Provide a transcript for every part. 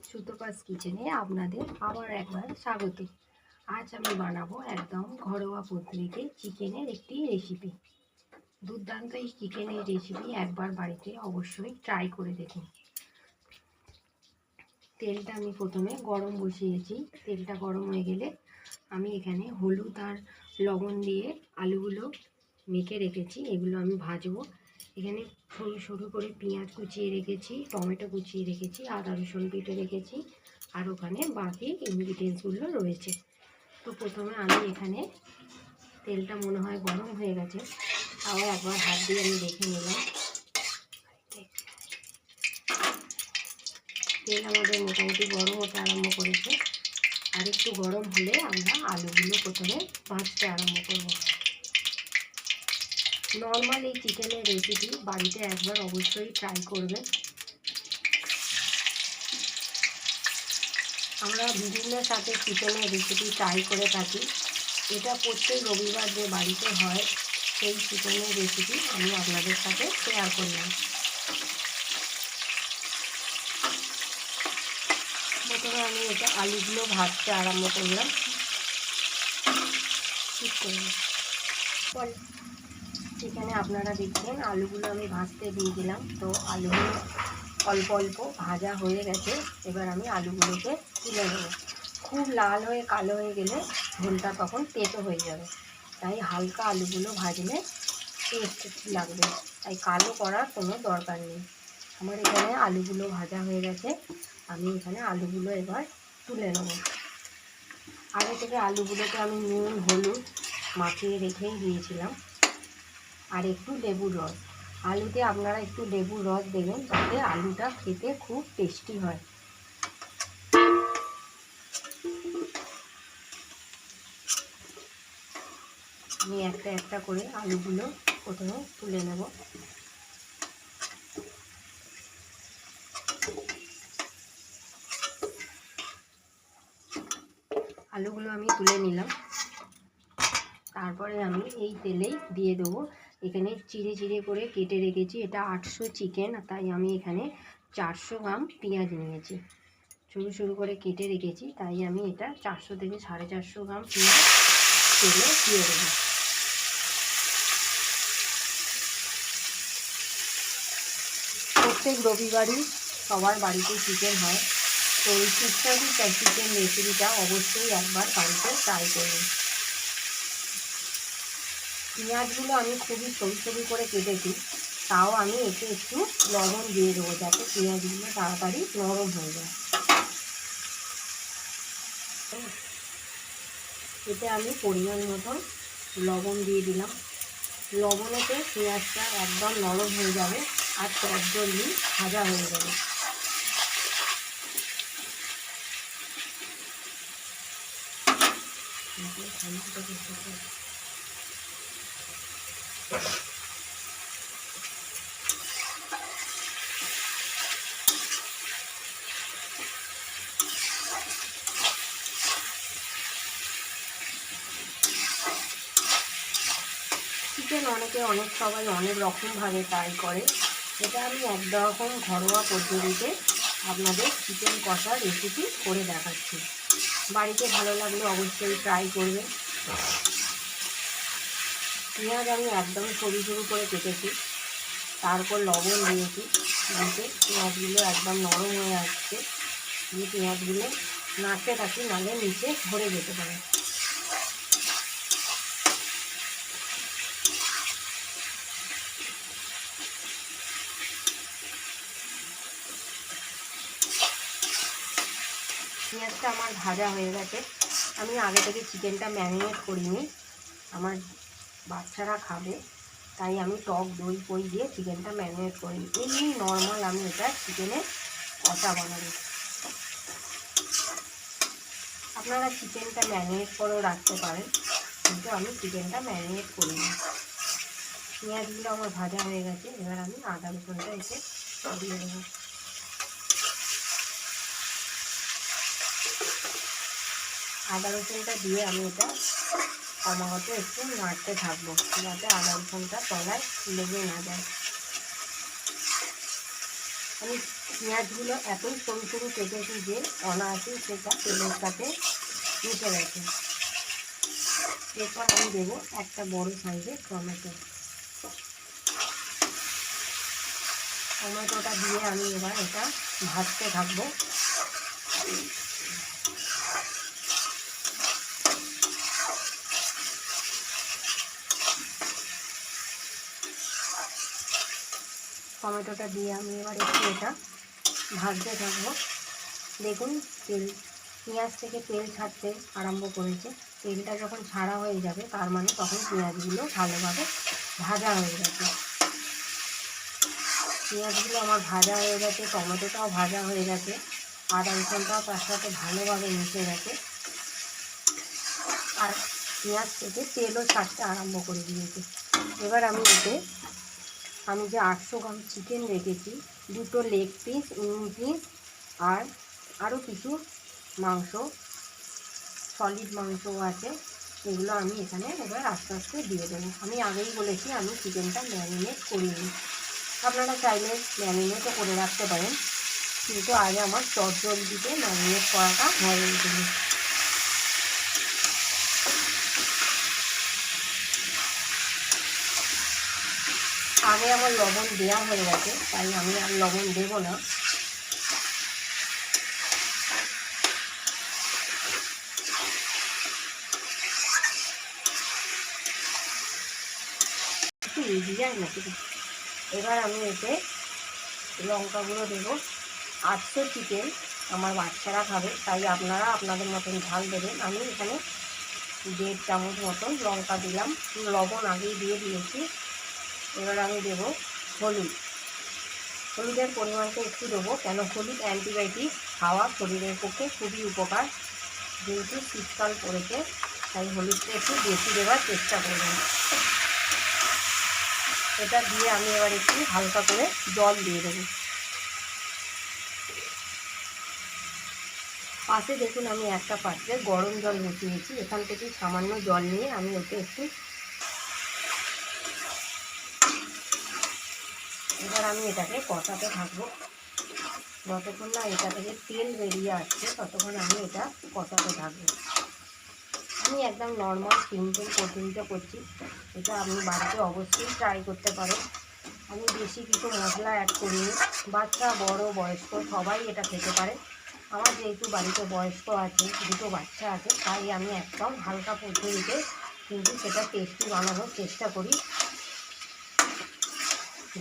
সুতপাস কিচেনে আপনাদের আবার একবার স্বাগত। আজ আমি বানাবো একদম ঘরোয়া পদ্ধতিতে চিকেনের একটি রেসিপি। দুর্দান্ত এই চিকেনের রেসিপি একবার বাড়িতে অবশ্যই ট্রাই করে দেখুন। তেলটা আমি প্রথমে গরম বসিয়েছি। তেলটা গরম হয়ে গেলে আমি এখানে হলুদ আর লবণ দিয়ে আলুগুলো মেখে রেখেছি, এগুলো আমি ভাজবো। এখানে সরু সরু করে পেঁয়াজ কুচিয়ে রেখেছি, টমেটো কুচিয়ে রেখেছি, আদা রসুন বেটে রেখেছি, আর ওখানে বাকি ইনগ্রিডিয়েন্টসগুলো রয়েছে। তো প্রথমে আমি এখানে তেলটা মনে হয় গরম হয়ে গেছে, তাও একবার হাত দিয়ে আমি দেখে নিলাম। তেল আমাদের মোটামুটি গরম হতে আরম্ভ করেছে। আর একটু গরম হলে আমরা আলুগুলো প্রথমে ভাজতে আরম্ভ করব। নর্মাল এই চিকেনের রেসিপি বাড়িতে একবার অবশ্যই ট্রাই করবেন। আমরা বিভিন্ন সাথে চিকেনের রেসিপি ট্রাই করে থাকি। এটা প্রত্যেক রবিবার যে বাড়িতে হয় সেই চিকেনের রেসিপি আমি আপনাদের সাথে শেয়ার করলাম। প্রথমে আমি এটা আলুগুলো ভাজতে আরম্ভ করলাম। এখানে আপনারা দেখছেন আলুগুলো আমি ভাজতে দিয়ে দিলাম। তো আলুগুলো অল্প অল্প ভাজা হয়ে গেছে। এবার আমি আলুগুলোকে তুলে নেব। খুব লাল হয়ে কালো হয়ে গেলে ঝোলটা তখন তেতো হয়ে যাবে, তাই হালকা আলুগুলো ভাজলে টেস্ট লাগবে, তাই কালো করার কোনো দরকার নেই। আমার এখানে আলুগুলো ভাজা হয়ে গেছে। আমি এখানে আলুগুলো এবার তুলে নেব। আগে থেকে আলুগুলোকে আমি নুন হলুদ মাখিয়ে রেখেই দিয়েছিলাম, আর একটু লেবুর রস। আলুতে আপনারা একটু লেবুর রস দেবেন, তাতে আলুটা খেতে খুব টেস্টি হয়। আমি একটা একটা করে আলুগুলো প্রথমে তুলে নেব। আলুগুলো আমি তুলে নিলাম। তারপরে আমি এই তেলেই দিয়ে দেবো। এখানে চিড়ে চিড়ে করে কেটে রেখেছি, এটা 800 চিকেন, তাই আমি এখানে 400 গ্রাম পেঁয়াজ নিয়েছি। সরু সরু করে কেটে রেখেছি, তাই আমি এটা 400 থেকে 450 গ্রাম পেঁয়াজ তেলে দিয়ে দেবো। প্রত্যেক রবিবারই সবার বাড়িতে চিকেন হয়, তো এই সুস্বাদু চিকেন রেসিপিটা অবশ্যই একবার বাড়িতে ট্রাই করবেন। পেঁয়াজগুলো আমি খুবই সরু সরু করে কেটেছি, তাও আমি এতে একটু লবণ দিয়ে দেবো, যাতে পেঁয়াজগুলো তাড়াতাড়ি নরম হয়ে যায়। এতে আমি পরিমাণ মতন লবণ দিয়ে দিলাম। লবণেতে পেঁয়াজটা একদম নরম হয়ে যাবে আর চটজলদি ভাজা হয়ে যাবে। চিকেন সবাই অনেক রকমভাবে ট্রাই করে। এটা আমি একরকম ঘরোয়া পদ্ধতিতে আপনাদের চিকেন কষার রেসিপি করে দেখাচ্ছি। বাড়িতে ভালো লাগলে অবশ্যই ট্রাই করবেন। পেঁয়াজ আমি একদম সরু সরু করে কেটেছি, তারপর লবণ দিয়েছি, দিতে পেঁয়াজগুলো একদম নরম হয়ে আসছে। দিয়ে পেঁয়াজগুলো নাড়তে থাকি, নাহলে নিচে ধরে যেতে পারে। পেঁয়াজটা আমার ভাজা হয়ে গেছে। আমি আগে থেকে চিকেনটা ম্যারিনেট করিনি, আমার বাচ্চারা খাবে, তাই আমি টক দই ফই দিয়ে চিকেনটা ম্যারিনেট করিনি। এমনি নর্মাল আমি এটা চিকেনের কষা বানাবো। আপনারা চিকেনটা ম্যারিনেট করেও রাখতে পারেন, কিন্তু আমি চিকেনটা ম্যারিনেট করিনি। পেঁয়াজগুলো আমার ভাজা হয়ে গেছে। এবার আমি আদা রসুনটা এসে দিয়ে দেবো। আদা রসুনটা দিয়ে আমি এটা ক্রমাগত একটু নাড়তে থাকবো, যাতে আদা রসুনটা তলায় লেগে না যায়। আমি পেঁয়াজগুলো এতই সরু সরু কেটেছি যে অনায়াসেই সেটা তেলের সাথে মিশে গেছে। এরপর আমি দেবো একটা বড় সাইজের টমেটো। টমেটোটা দিয়ে আমি এবার এটা ভাজতে থাকবো। টমেটোটা দিয়ে আমি এবার একটু এটা ভাজতে থাকবো। দেখুন পেঁয়াজ থেকে তেল ছাড়তে আরম্ভ করেছে। তেলটা যখন ছাড়া হয়ে যাবে তার মানে তখন পেঁয়াজগুলো ভালোভাবে ভাজা হয়ে গেছে। পেঁয়াজগুলো আমার ভাজা হয়ে গেছে, টমেটোটাও ভাজা হয়ে গেছে, আদা রসুনটাও তার সাথে ভালোভাবে মিশে গেছে, আর পেঁয়াজ থেকে তেলও ছাড়তে আরম্ভ করে দিয়েছে। এবার আমি এতে আমি যে 800 গ্রাম চিকেন রেখেছি, 2টো লেগ পিস, পিস আর আরও কিছু মাংস, সলিড মাংসও আছে, এগুলো আমি এখানে এবার আস্তে আস্তে দিয়ে দেবো। আমি আগেই বলেছি আমি চিকেনটা ম্যারিনেট করিনি, আপনারা চাইলে ম্যারিনেটও করে রাখতে পারেন, কিন্তু আজ আমার চটজলদিতে ম্যারিনেট করাটা হয়ে গেল। আগে আমার লবণ দেওয়া হয়ে গেছে, তাই আমি আর লবণ দেবো না। এবার আমি এতে লঙ্কা গুঁড়ো দেবো। 800 চিকেন, আমার বাচ্চারা খাবে, তাই আপনারা আপনাদের মতন ঝাল দেবেন। আমি এখানে 1.5 চামচ মতন লঙ্কা দিলাম, লবণ আগেই দিয়ে দিয়েছি। এবার আমি দেবো হলুদ। হলুদের পরিমাণটা একটু দেবো, কেন হলুদ অ্যান্টিবায়োটিক, খাওয়া শরীরের পক্ষে খুবই উপকার। যেহেতু শীতকাল পড়েছে তাই হলুদটা একটু বেশি দেওয়ার চেষ্টা করবেন। এটা দিয়ে আমি এবার একটু হালকা করে জল দিয়ে দেবো। পাশে দেখুন আমি একটা পাত্রে গরম জল বসিয়েছি, এখান থেকে সামান্য জল নিয়ে আমি ওকে একটু, এবার আমি এটাকে কষাতে থাকবো। যতক্ষণ না এটা থেকে তেল বেরিয়ে আসছে ততক্ষণ আমি এটা কষাতে থাকবো। আমি একদম নর্মাল সিম্পল পদ্ধতিতে করছি, এটা আপনি বাড়িতে অবশ্যই ট্রাই করতে পারেন। আমি বেশি কিছু মশলা অ্যাড করিনি, বাচ্চা বড় বয়স্ক সবাই এটা খেতে পারে। আমার যেহেতু বাড়িতে বয়স্ক আছে, 2টো বাচ্চা আছে, তাই আমি একদম হালকা পদ্ধতিতে কিন্তু সেটা টেস্টি বানানোর চেষ্টা করি,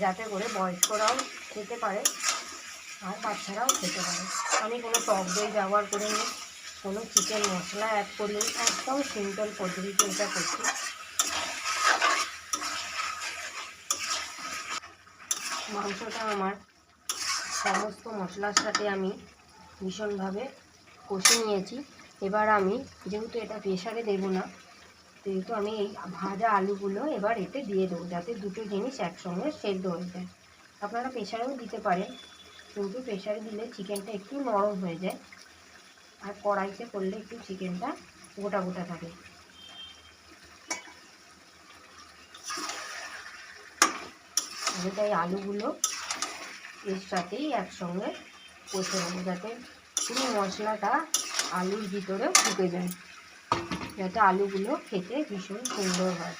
যাতে করে বয়স্করাও খেতে পারে আর বাচ্চারাও খেতে পারে। আমি কোনো টক দই ব্যবহার করিনি, কোনো চিকেন মশলা অ্যাড করিনি, একদম সিম্পল পদ্ধতিতে এটা করছি। মাংসটা আমার সমস্ত মশলার সাথে আমি ভীষণভাবে কষে নিয়েছি। এবার আমি যেহেতু এটা প্রেশারে দেবো না, সেহেতু আমি এই ভাজা আলুগুলো এবার এতে দিয়ে দেবো, যাতে দুটো জিনিস একসঙ্গে সেদ্ধ হয়ে যায়। আপনারা প্রেশারেও দিতে পারেন, কিন্তু প্রেশারে দিলে চিকেনটা একটু নরম হয়ে যায়, আর কড়াইতে করলে একটু চিকেনটা গোটা গোটা থাকে। আমি তাই আলুগুলো এর সাথেই একসঙ্গে কষে নেবো, যাতে পুরো মশলাটা আলুর ভিতরে ঢুকে যায়, যাতে আলুগুলো খেতে ভীষণ সুন্দর হয়।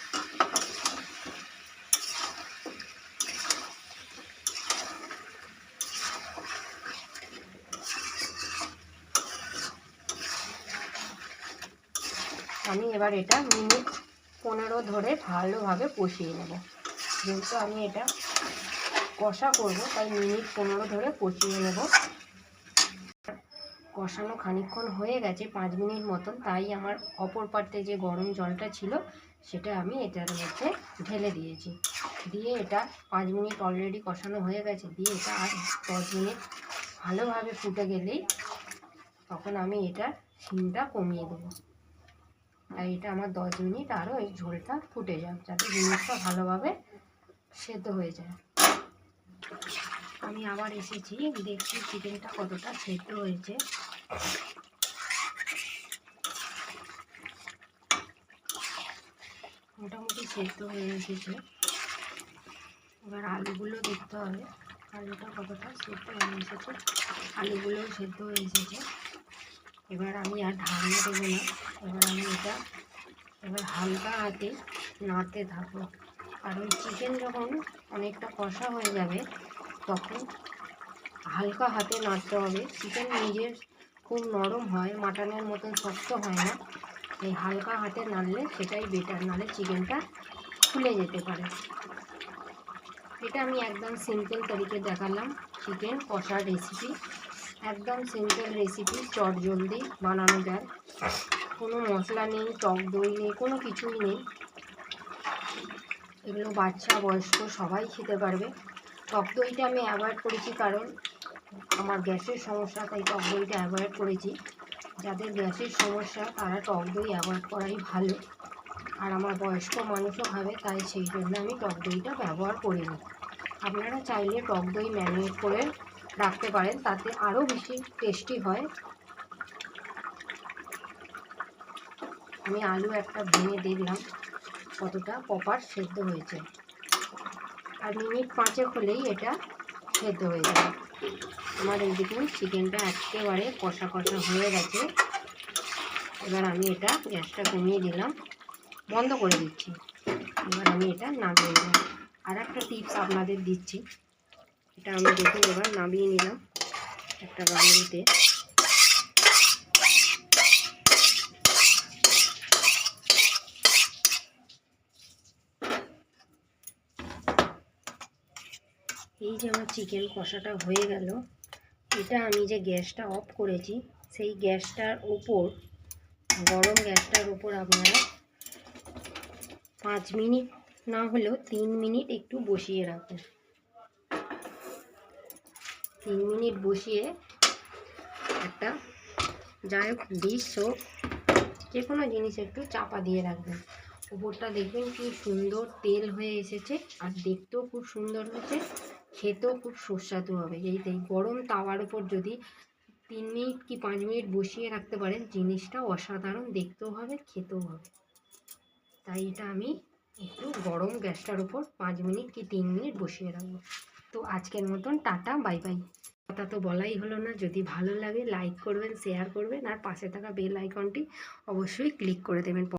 আমি এবার এটা মিনিট 15 ধরে ভালোভাবে কষিয়ে নেব। যেহেতু আমি এটা কষা করব তাই মিনিট 15 ধরে কষিয়ে নেব। কষানো খানিকক্ষণ হয়ে গেছে, 5 মিনিট মতন, তাই আমার অপর পাত্রে যে গরম জলটা ছিল সেটা আমি এটার মধ্যে ঢেলে দিয়েছি। দিয়ে এটা 5 মিনিট অলরেডি কষানো হয়ে গেছে, দিয়ে এটা আর 10 মিনিট ভালোভাবে ফুটে গেলেই তখন আমি এটা সিমটা কমিয়ে দেবো। আর এটা আমার 10 মিনিট আরও এই ঝোলটা ফুটে যাক, যাতে জিনিসটা ভালোভাবে সেদ্ধ হয়ে যায়। আমি আবার এসেছি, দেখছি চিকেনটা কতটা সেদ্ধ হয়েছে। মোটামুটি সেদ্ধ হয়ে এসেছে। এবার আলুগুলো দেখতে হবে আলুটা কতটা সেদ্ধ হয়ে এসেছে, আলুগুলোও সেদ্ধ হয়ে এসেছে। এবার আমি আর ঢাকনা দেবো না, এবার আমি এটা হালকা হাতে নাড়তে থাকবো, কারণ চিকেন যখন অনেকটা কষা হয়ে যাবে তখন হালকা হাতে নাড়তে হবে। চিকেন নিজের খুব নরম হয়, মাটনের মতন শক্ত হয় না, এই হালকা হাতে নাড়লে সেটাই বেটার, নাহলে চিকেনটা খুলে যেতে পারে। এটা আমি একদম সিম্পল তরিকে দেখালাম চিকেন কষার রেসিপি, একদম সিম্পল রেসিপি, চটজলদি বানানো যায়, কোনো মশলা নেই, টক দই নেই, কোনো কিছুই নেই। এগুলো বাচ্চা বয়স্ক সবাই খেতে পারবে। টক দইটা আমি অ্যাভয়েড করেছি কারণ আমার গ্যাসের সমস্যা, তাই টক দইটা অ্যাভয়েড করেছি। যাদের গ্যাসের সমস্যা তারা টক দই অ্যাভয়েড করাই ভালো, আর আমার বয়স্ক মানুষও খাবে, তাই সেই জন্য আমি টক দইটা ব্যবহার করিনি। আপনারা চাইলে টক দই ম্যারিনেট করে রাখতে পারেন, তাতে আরও বেশি টেস্টি হয়। আমি আলু একটা ভেঙে দেখলাম কতটা প্রপার সেদ্ধ হয়েছে, আর মিনিট 5 হলেই এটা সেদ্ধ হয়ে যাবে। আমার এই দেখুন চিকেনটা একেবারে কষা কষা হয়ে গেছে। এবার আমি এটা গ্যাসটা কমিয়ে দিলাম, বন্ধ করে দিচ্ছি। এবার আমি এটা নামিয়ে নিলাম। আর একটা টিপস আপনাদের দিচ্ছি, এটা আমি দেখুন এবার নামিয়ে নিলাম একটা বাড়িতে। এই যে আমার চিকেন কষাটা হয়ে গেল, এটা আমি যে গ্যাসটা অফ করেছি সেই গ্যাসটার ওপর, গরম গ্যাসটার ওপর আপনারা 5 মিনিট না হলেও 3 মিনিট একটু বসিয়ে রাখুন। 3 মিনিট বসিয়ে একটা যাই হোক ডিশ হোক যে কোনো জিনিস একটু চাপা দিয়ে রাখবেন। উপরটা দেখবেন কি সুন্দর তেল হয়ে এসেছে, আর দেখতেও খুব সুন্দর হয়েছে, খেতেও খুব সুস্বাদু হবে। এই গরম তাওয়ার উপর যদি 3 মিনিট কি 5 মিনিট বসিয়ে রাখতে পারেন, জিনিসটা অসাধারণ দেখতেও হবে, খেতেও হবে। তাই এটা আমি একটু গরম গ্যাসটার উপর 5 মিনিট কি 3 মিনিট বসিয়ে রাখবো। তো আজকের মতন টাটা, বাই বাই। কথা তো বলাই হলো না, যদি ভালো লাগে লাইক করবেন, শেয়ার করবেন, আর পাশে থাকা বেল আইকনটি অবশ্যই ক্লিক করে দেবেন।